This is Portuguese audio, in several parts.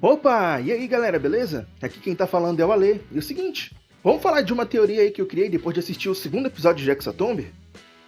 Opa, e aí galera, beleza? Aqui quem tá falando é o Ale. E é o seguinte, vamos falar de uma teoria aí que eu criei depois de assistir o segundo episódio de Hexatomb?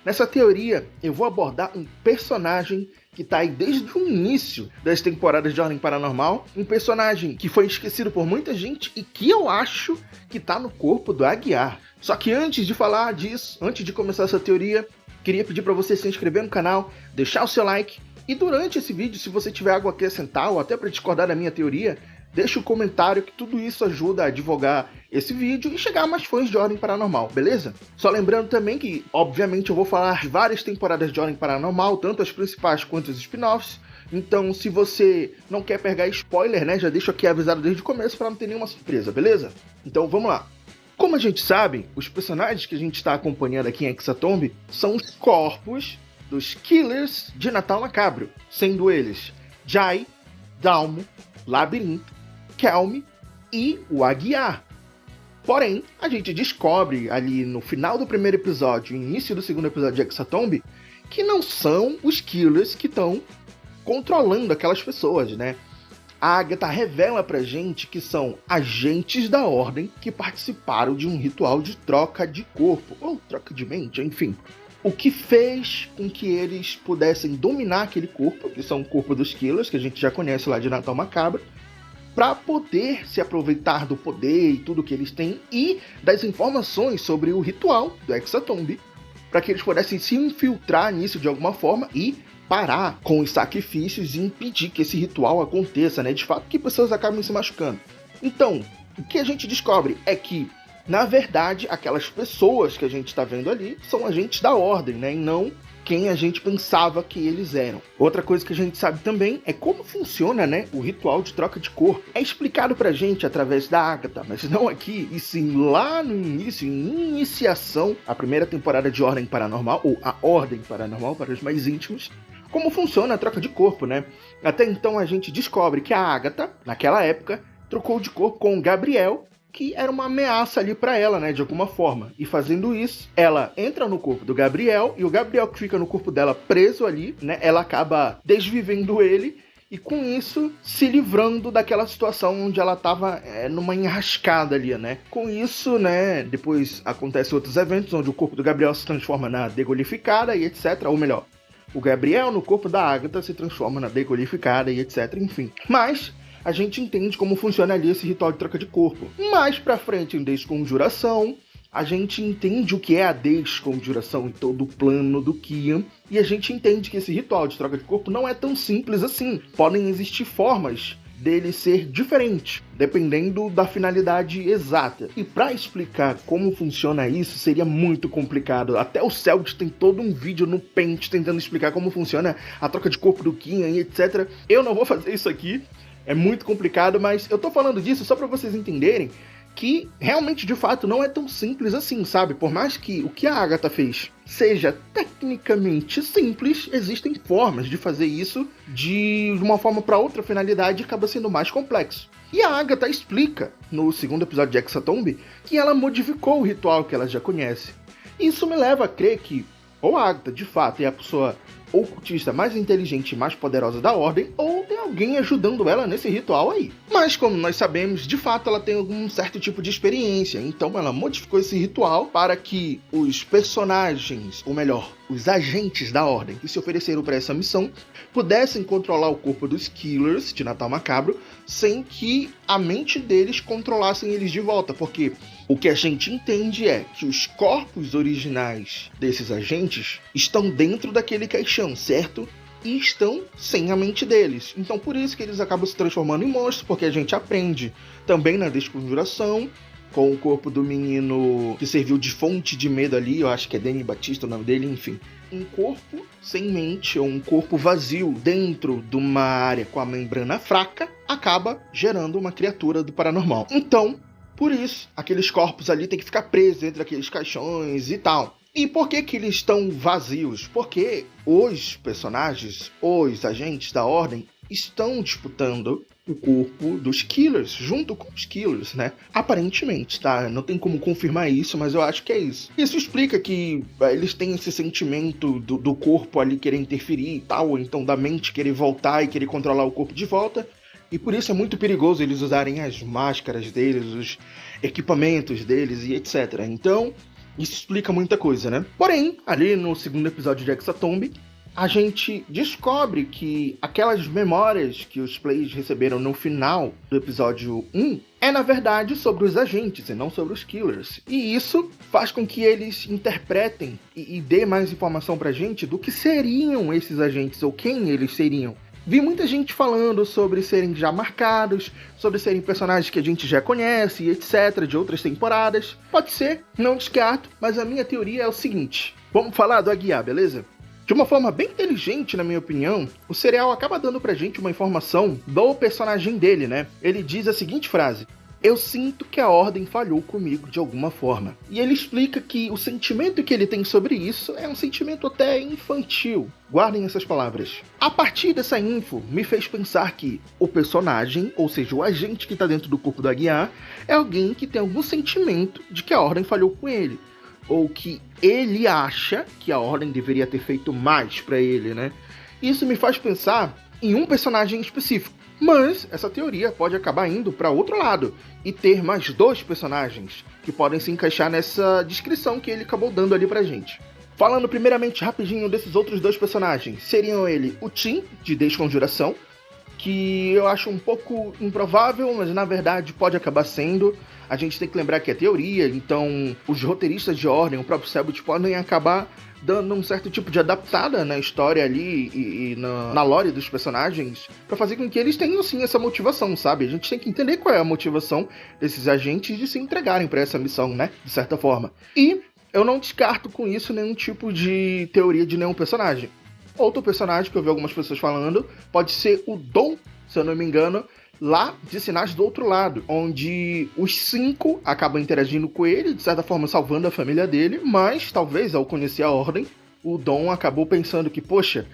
Nessa teoria, eu vou abordar um personagem que tá aí desde o início das temporadas de Ordem Paranormal, um personagem que foi esquecido por muita gente e que eu acho que tá no corpo do Aguiar. Só que antes de falar disso, antes de começar essa teoria, queria pedir para você se inscrever no canal, deixar o seu like. E durante esse vídeo, se você tiver algo a acrescentar ou até para discordar da minha teoria, deixa um comentário que tudo isso ajuda a divulgar esse vídeo e chegar a mais fãs de Ordem Paranormal, beleza? Só lembrando também que, obviamente, eu vou falar de várias temporadas de Ordem Paranormal, tanto as principais quanto os spin-offs. Então, se você não quer pegar spoiler, né, já deixo aqui avisado desde o começo para não ter nenhuma surpresa, beleza? Então, vamos lá. Como a gente sabe, os personagens que a gente está acompanhando aqui em Hexatomb são os corpos dos Killers de Natal Macabro, sendo eles Jai, Dalmo, Labirinto, Kelme e o Aguiar. Porém, a gente descobre ali no final do primeiro episódio e início do segundo episódio de Hexatomb que não são os Killers que estão controlando aquelas pessoas, né? A Agatha revela pra gente que são agentes da Ordem que participaram de um ritual de troca de corpo, ou troca de mente, enfim. O que fez com que eles pudessem dominar aquele corpo, que são o corpo dos Killers, que a gente já conhece lá de Natal Macabro, para poder se aproveitar do poder e tudo que eles têm e das informações sobre o ritual do Hexatomb, para que eles pudessem se infiltrar nisso de alguma forma e parar com os sacrifícios e impedir que esse ritual aconteça, né? De fato, que pessoas acabem se machucando. Então, o que a gente descobre é que, na verdade, aquelas pessoas que a gente está vendo ali são agentes da Ordem, né? E não quem a gente pensava que eles eram. Outra coisa que a gente sabe também é como funciona, né, o ritual de troca de corpo. É explicado pra gente através da Agatha, mas não aqui, e sim lá no início, em Iniciação, a primeira temporada de Ordem Paranormal, ou a Ordem Paranormal para os mais íntimos, como funciona a troca de corpo, né? Até então a gente descobre que a Agatha, naquela época, trocou de corpo com o Gabriel, que era uma ameaça ali pra ela, né, de alguma forma. E fazendo isso, ela entra no corpo do Gabriel, e o Gabriel que fica no corpo dela preso ali, né, ela acaba desvivendo ele, e com isso, se livrando daquela situação onde ela tava numa enrascada ali, né. Com isso, né, depois acontecem outros eventos, onde o corpo do Gabriel se transforma na Degolificada e etc, ou melhor, o Gabriel no corpo da Agatha se transforma na Degolificada e etc, enfim. Mas a gente entende como funciona ali esse ritual de troca de corpo. Mais pra frente, em Desconjuração, a gente entende o que é a Desconjuração e todo o plano do Kian, e a gente entende que esse ritual de troca de corpo não é tão simples assim. Podem existir formas dele ser diferente, dependendo da finalidade exata. E para explicar como funciona isso, seria muito complicado. Até o Celtics tem todo um vídeo no Paint tentando explicar como funciona a troca de corpo do Kian e etc. Eu não vou fazer isso aqui. É muito complicado, mas eu tô falando disso só pra vocês entenderem que realmente, de fato, não é tão simples assim, sabe? Por mais que o que a Agatha fez seja tecnicamente simples, existem formas de fazer isso de uma forma para outra finalidade e acaba sendo mais complexo. E a Agatha explica, no segundo episódio de Hexatomb, que ela modificou o ritual que ela já conhece. Isso me leva a crer que ou a Agatha, de fato, é a pessoa ocultista mais inteligente e mais poderosa da Ordem, ou tem alguém ajudando ela nesse ritual aí. Mas, como nós sabemos, de fato ela tem algum certo tipo de experiência, então ela modificou esse ritual para que os personagens, ou melhor, os agentes da Ordem que se ofereceram para essa missão, pudessem controlar o corpo dos Killers de Natal Macabro, sem que a mente deles controlassem eles de volta, porque o que a gente entende é que os corpos originais desses agentes estão dentro daquele caixão, certo? E estão sem a mente deles. Então por isso que eles acabam se transformando em monstros, porque a gente aprende também na Desconjuração, com o corpo do menino que serviu de fonte de medo ali, eu acho que é Danny Batista o nome dele, enfim. Um corpo sem mente, ou um corpo vazio dentro de uma área com a membrana fraca, acaba gerando uma criatura do paranormal. Então, por isso, aqueles corpos ali têm que ficar presos entre aqueles caixões e tal. E por que que eles estão vazios? Porque os personagens, os agentes da Ordem, estão disputando o corpo dos Killers, junto com os Killers, né? Aparentemente, tá? Não tem como confirmar isso, mas eu acho que é isso. Isso explica que eles têm esse sentimento do corpo ali querer interferir e tal, ou então da mente querer voltar e querer controlar o corpo de volta. E por isso é muito perigoso eles usarem as máscaras deles, os equipamentos deles e etc. Então, isso explica muita coisa, né? Porém, ali no segundo episódio de Hexatomb, a gente descobre que aquelas memórias que os Plays receberam no final do episódio 1 é, na verdade, sobre os agentes e não sobre os Killers. E isso faz com que eles interpretem e dê mais informação pra gente do que seriam esses agentes ou quem eles seriam. Vi muita gente falando sobre serem já marcados, sobre serem personagens que a gente já conhece, etc, de outras temporadas. Pode ser, não descarto, mas a minha teoria é o seguinte. Vamos falar do Aguiar, beleza? De uma forma bem inteligente, na minha opinião, o serial acaba dando pra gente uma informação do personagem dele, né? Ele diz a seguinte frase: eu sinto que a Ordem falhou comigo de alguma forma. E ele explica que o sentimento que ele tem sobre isso é um sentimento até infantil. Guardem essas palavras. A partir dessa info, me fez pensar que o personagem, ou seja, o agente que está dentro do corpo do Aguiar, é alguém que tem algum sentimento de que a Ordem falhou com ele. Ou que ele acha que a Ordem deveria ter feito mais pra ele, né? Isso me faz pensar em um personagem específico. Mas essa teoria pode acabar indo para outro lado e ter mais 2 personagens que podem se encaixar nessa descrição que ele acabou dando ali pra gente. Falando primeiramente rapidinho desses outros 2 personagens, seriam ele o Tim, de Desconjuração, que eu acho um pouco improvável, mas na verdade pode acabar sendo. A gente tem que lembrar que é teoria, então os roteiristas de Ordem, o próprio Cellbit, podem acabar dando um certo tipo de adaptada na história ali e na lore dos personagens pra fazer com que eles tenham, sim, essa motivação, sabe? A gente tem que entender qual é a motivação desses agentes de se entregarem pra essa missão, né? De certa forma. E eu não descarto com isso nenhum tipo de teoria de nenhum personagem. Outro personagem que eu vi algumas pessoas falando pode ser o Dom, se eu não me engano, lá de Sinais do Outro Lado, onde os 5 acabam interagindo com ele, de certa forma salvando a família dele, mas talvez ao conhecer a Ordem, o Dom acabou pensando que, poxa,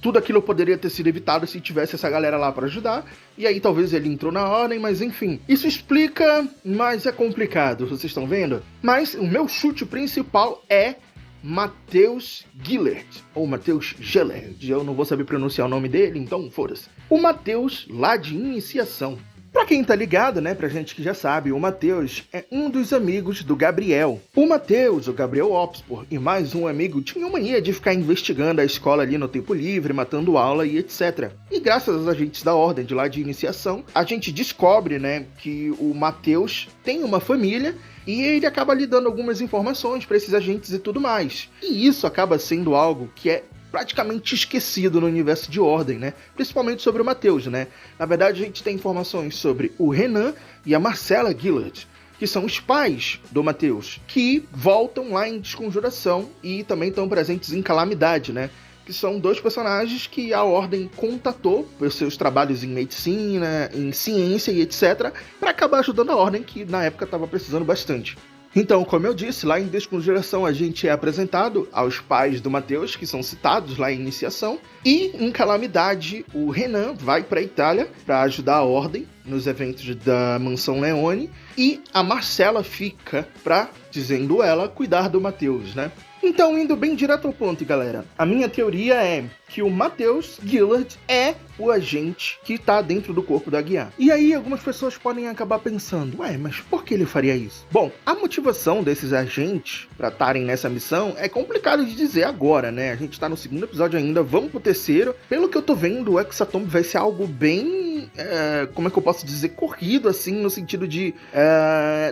tudo aquilo poderia ter sido evitado se tivesse essa galera lá para ajudar, e aí talvez ele entrou na Ordem, mas enfim. Isso explica, mas é complicado, vocês estão vendo? Mas o meu chute principal é Mateus Gillard, ou Mateus Gillard, eu não vou saber pronunciar o nome dele, então foda-se. O Mateus, lá de Iniciação. Pra quem tá ligado, né, pra gente que já sabe, o Mateus é um dos amigos do Gabriel. O Mateus, o Gabriel Obspor e mais um amigo tinham mania de ficar investigando a escola ali no tempo livre, matando aula e etc. E graças aos agentes da Ordem de lá de Iniciação, a gente descobre, né, que o Mateus tem uma família e ele acaba lhe dando algumas informações para esses agentes e tudo mais. E isso acaba sendo algo que é praticamente esquecido no universo de Ordem, né? Principalmente sobre o Mateus, né? Na verdade, a gente tem informações sobre o Renan e a Marcella Gillard, que são os pais do Mateus, que voltam lá em Desconjuração e também estão presentes em Calamidade, né? Que são 2 personagens que a Ordem contatou por seus trabalhos em medicina, em ciência e etc, para acabar ajudando a Ordem, que na época estava precisando bastante. Então, como eu disse, lá em Desconjuração a gente é apresentado aos pais do Mateus, que são citados lá em Iniciação, e em Calamidade o Renan vai para a Itália para ajudar a Ordem nos eventos da Mansão Leone, e a Marcella fica para, dizendo ela, cuidar do Mateus, né? Então, indo bem direto ao ponto, galera, a minha teoria é que o Mateus Gillard é o agente que tá dentro do corpo da Aguiar. E aí, algumas pessoas podem acabar pensando, ué, mas por que ele faria isso? Bom, a motivação desses agentes pra estarem nessa missão é complicado de dizer agora, né? A gente tá no segundo episódio ainda, vamos pro terceiro. Pelo que eu tô vendo, o Hexatomb vai ser algo bem... como é que eu posso dizer? Corrido, assim, no sentido de...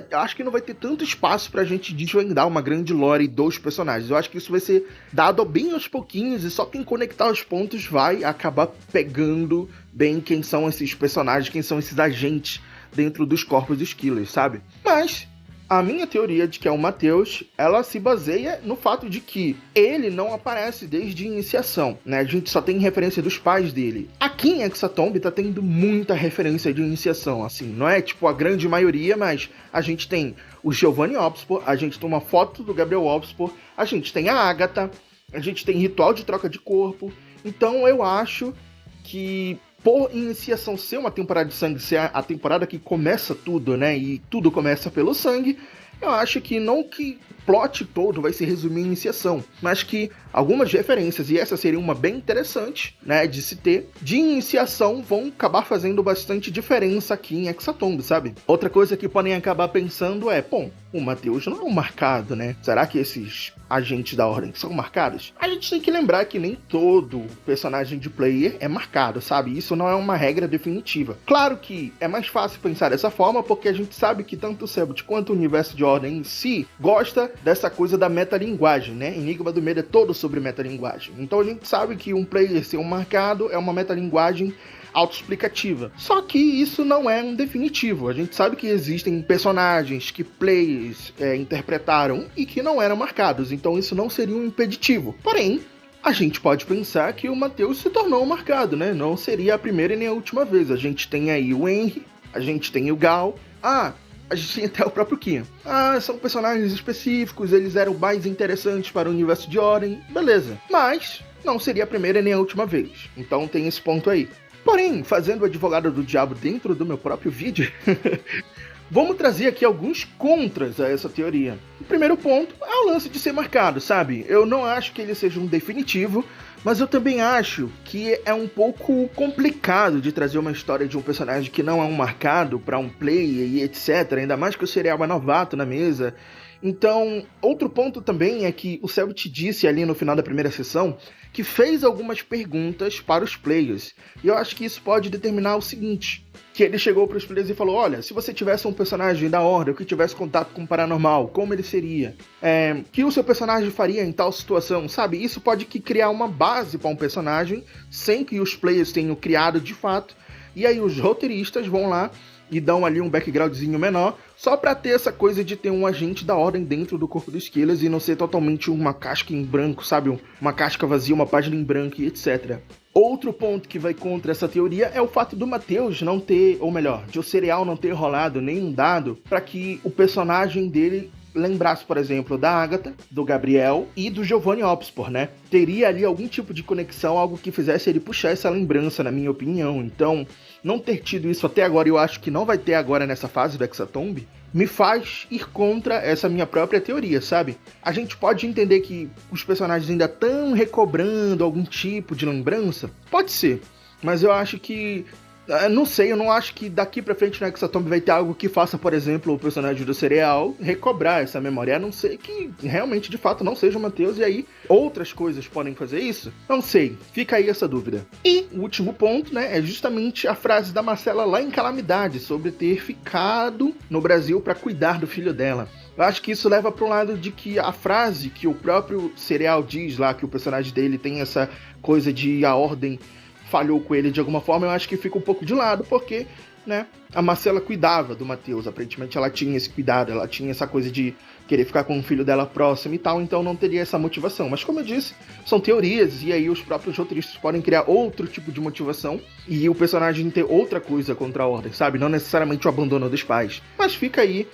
eu acho que não vai ter tanto espaço pra gente desvendar uma grande lore dos personagens. Eu acho que isso vai ser dado bem aos pouquinhos e só quem conectar os pontos vai acabar pegando bem quem são esses personagens, quem são esses agentes dentro dos corpos dos killers, sabe? Mas a minha teoria de que é o Mateus, ela se baseia no fato de que ele não aparece desde a Iniciação, né? A gente só tem referência dos pais dele. Aqui em Hexatomb tá tendo muita referência de Iniciação, assim, não é tipo a grande maioria, mas a gente tem o Giovanni Obspor, a gente tem uma foto do Gabriel Obspor, a gente tem a Agatha, a gente tem ritual de troca de corpo. Então eu acho que por Iniciação ser uma temporada de sangue, ser a temporada que começa tudo, né, e tudo começa pelo sangue, eu acho que não que o plot todo vai se resumir em iniciação, mas que algumas referências, e essa seria uma bem interessante, né, de se ter, de iniciação vão acabar fazendo bastante diferença aqui em Hexatomb, sabe? Outra coisa que podem acabar pensando é, bom, o Matheus não é um marcado, né? Será que esses agentes da Ordem são marcados? A gente tem que lembrar que nem todo personagem de player é marcado, sabe? Isso não é uma regra definitiva. Claro que é mais fácil pensar dessa forma, porque a gente sabe que tanto o Cebot quanto o universo de Ordem em si gosta dessa coisa da metalinguagem, né? Enigma do Medo é todo sobre metalinguagem. Então a gente sabe que um player ser um marcado é uma metalinguagem autoexplicativa. Só que isso não é um definitivo. A gente sabe que existem personagens que players interpretaram e que não eram marcados, então isso não seria um impeditivo. Porém, a gente pode pensar que o Matheus se tornou marcado, né? Não seria a primeira e nem a última vez. A gente tem aí o Henry, a gente tem o Gal, a gente tem até o próprio Kian. São personagens específicos, eles eram mais interessantes para o universo de Ordem, beleza. Mas não seria a primeira e nem a última vez. Então tem esse ponto aí. Porém, fazendo o advogado do diabo dentro do meu próprio vídeo, vamos trazer aqui alguns contras a essa teoria. O primeiro ponto é o lance de ser marcado, sabe? Eu não acho que ele seja um definitivo, mas eu também acho que é um pouco complicado de trazer uma história de um personagem que não é um marcado para um player e etc. Ainda mais que o Serael é novato na mesa. Então, outro ponto também é que o Cebot disse ali no final da primeira sessão que fez algumas perguntas para os players. E eu acho que isso pode determinar o seguinte, que ele chegou para os players e falou, olha, se você tivesse um personagem da Ordem que tivesse contato com o paranormal, como ele seria? Que o seu personagem faria em tal situação, sabe? Isso pode criar uma base para um personagem, sem que os players tenham criado de fato. E aí os roteiristas vão lá e dão ali um backgroundzinho menor, só pra ter essa coisa de ter um agente da Ordem dentro do corpo dos Killers e não ser totalmente uma casca em branco, sabe? Uma casca vazia, uma página em branco e etc. Outro ponto que vai contra essa teoria é o fato do Matheus não ter, ou melhor, de o Serael não ter rolado nenhum dado para que o personagem dele lembrasse, por exemplo, da Agatha, do Gabriel e do Giovanni Obspor, né? Teria ali algum tipo de conexão, algo que fizesse ele puxar essa lembrança, na minha opinião. Então, não ter tido isso até agora, eu acho que não vai ter agora nessa fase do Hexatomb, me faz ir contra essa minha própria teoria, sabe? A gente pode entender que os personagens ainda estão recobrando algum tipo de lembrança? Pode ser, mas eu acho que... não sei, eu não acho que daqui pra frente no Hexatomb vai ter algo que faça, por exemplo, o personagem do Serael recobrar essa memória, a não ser que realmente, de fato, não seja o Matheus, e aí outras coisas podem fazer isso? Não sei, fica aí essa dúvida. E o último ponto, né, é justamente a frase da Marcela lá em Calamidade, sobre ter ficado no Brasil pra cuidar do filho dela. Eu acho que isso leva para um lado de que a frase que o próprio Serael diz lá, que o personagem dele tem essa coisa de a Ordem falhou com ele de alguma forma, eu acho que fica um pouco de lado, porque, né, a Marcela cuidava do Matheus, aparentemente ela tinha esse cuidado, ela tinha essa coisa de querer ficar com o filho dela próximo e tal, então não teria essa motivação. Mas como eu disse, são teorias, e aí os próprios roteiristas podem criar outro tipo de motivação, e o personagem ter outra coisa contra a Ordem, sabe? Não necessariamente o abandono dos pais. Mas fica aí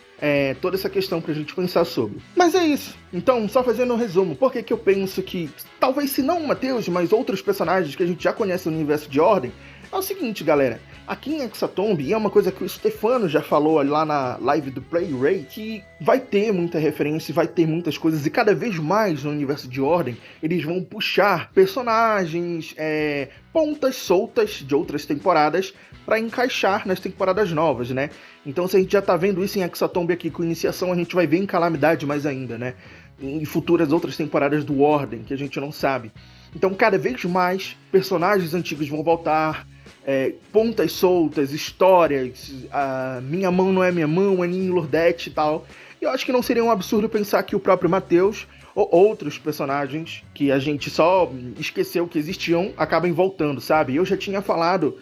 toda essa questão pra gente pensar sobre. Mas é isso. Então, só fazendo um resumo, por que eu penso que, talvez se não o Matheus, mas outros personagens que a gente já conhece no universo de Ordem, é o seguinte, galera. Aqui em Hexatomb, e é uma coisa que o Stefano já falou lá na live do Play Ray, que vai ter muita referência, vai ter muitas coisas, e cada vez mais no universo de Ordem, eles vão puxar personagens, pontas soltas de outras temporadas para encaixar nas temporadas novas, né? Então, se a gente já tá vendo isso em Hexatomb aqui com Iniciação, a gente vai ver em Calamidade mais ainda, né? Em futuras outras temporadas do Ordem, que a gente não sabe. Então, cada vez mais personagens antigos vão voltar, pontas soltas, histórias, Minha Mão Não É Minha Mão, Aninho Lourdete e tal. E eu acho que não seria um absurdo pensar que o próprio Matheus ou outros personagens que a gente só esqueceu que existiam acabem voltando, sabe? Eu já tinha falado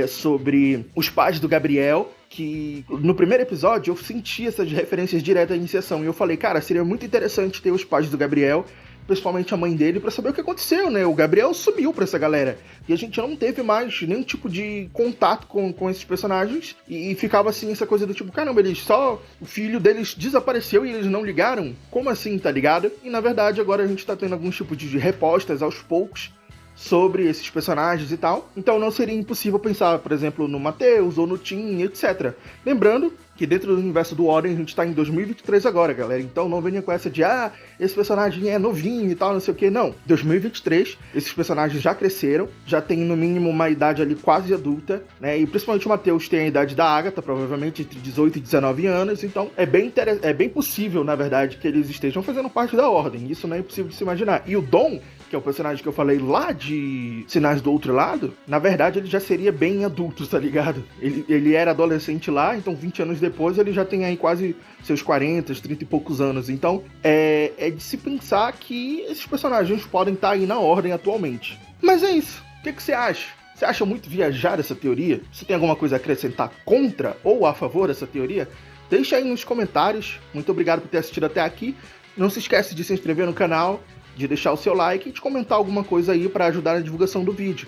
sobre os pais do Gabriel, que no primeiro episódio eu senti essas referências diretas à Iniciação, e eu falei, cara, seria muito interessante ter os pais do Gabriel, principalmente a mãe dele, pra saber o que aconteceu, né? O Gabriel sumiu pra essa galera, e a gente não teve mais nenhum tipo de contato com esses personagens, e ficava assim, essa coisa do tipo, caramba, o filho deles desapareceu e eles não ligaram? Como assim, tá ligado? E na verdade agora a gente tá tendo alguns tipos de respostas aos poucos, sobre esses personagens e tal. Então não seria impossível pensar, por exemplo, no Mateus ou no Tim, etc. Lembrando que dentro do universo do Oden a gente tá em 2023 agora, galera. Então não venha com essa de, esse personagem é novinho e tal, não sei o que. Não, 2023, esses personagens já cresceram, já tem no mínimo uma idade ali quase adulta, né? E principalmente o Mateus tem a idade da Agatha, provavelmente entre 18 e 19 anos. Então é bem possível, na verdade, que eles estejam fazendo parte da Ordem. Isso não é impossível de se imaginar. E o Dom, que é o personagem que eu falei lá de Sinais do Outro Lado, na verdade ele já seria bem adulto, tá ligado? Ele era adolescente lá, então 20 anos depois ele já tem aí quase seus 40, 30 e poucos anos. Então é de se pensar que esses personagens podem estar aí na Ordem atualmente. Mas é isso. O que você acha? Você acha muito viajar essa teoria? Você tem alguma coisa a acrescentar contra ou a favor dessa teoria? Deixa aí nos comentários. Muito obrigado por ter assistido até aqui. Não se esquece de se inscrever no canal, de deixar o seu like e de comentar alguma coisa aí para ajudar na divulgação do vídeo.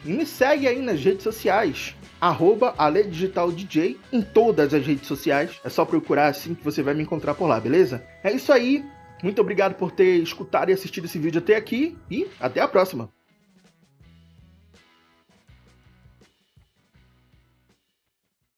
E me segue aí nas redes sociais, @AleDigitalDJ em todas as redes sociais. É só procurar assim que você vai me encontrar por lá, beleza? É isso aí. Muito obrigado por ter escutado e assistido esse vídeo até aqui e até a próxima.